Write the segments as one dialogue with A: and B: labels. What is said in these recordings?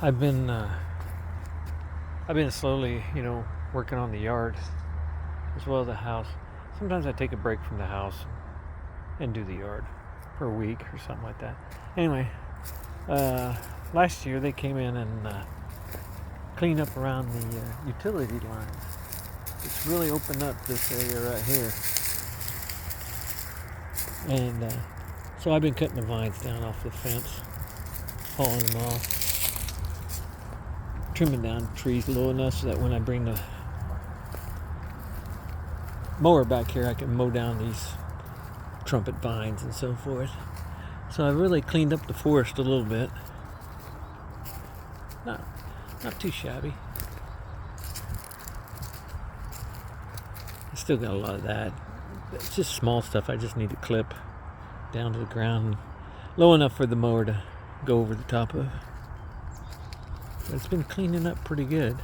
A: I've been slowly, working on the yard as well as the house. Sometimes I take a break from the house and do the yard for a week or something like that. Anyway, last year they came in and cleaned up around the utility lines. It's really opened up this area right here, and so I've been cutting the vines down off the fence, hauling them off, trimming down trees low enough so that when I bring the mower back here I can mow down these trumpet vines and so forth. So I've really cleaned up the forest a little bit. Not too shabby. I still got a lot of that. It's just small stuff I just need to clip down to the ground low enough for the mower to go over the top of. But it's been cleaning up pretty good.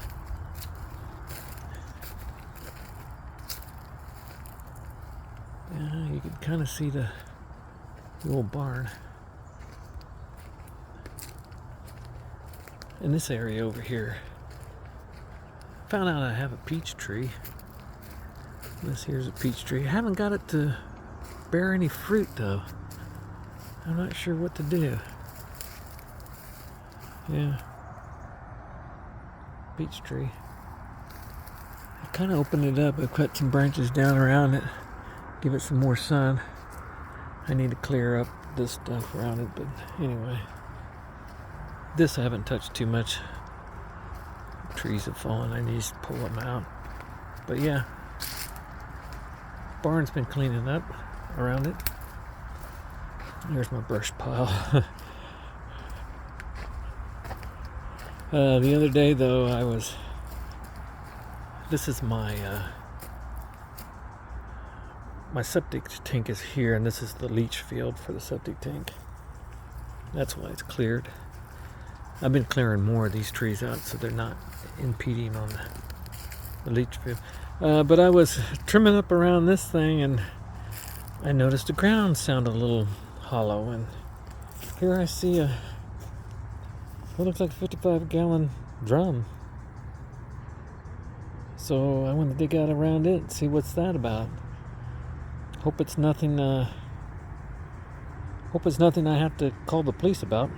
A: Yeah, you can kind of see the old barn. In this area over here, found out I have a peach tree. This here's a peach tree. I haven't got it to bear any fruit though. I'm not sure what to do. Yeah. Peach tree. I kind of opened it up. I cut some branches down around it. Give it some more sun. I need to clear up this stuff around it, but anyway. This I haven't touched too much. Trees have fallen. I need to pull them out. But yeah. Barn's been cleaning up around it. There's my brush pile. The other day though, this is my septic tank is here, and this is the leach field for the septic tank. That's why it's cleared. I've been clearing more of these trees out so they're not impeding on the leach field. But I was trimming up around this thing and I noticed the ground sounded a little hollow, and here I see what looks like a 55-gallon drum. So I want to dig out around it and see what's that about. Hope it's nothing I have to call the police about.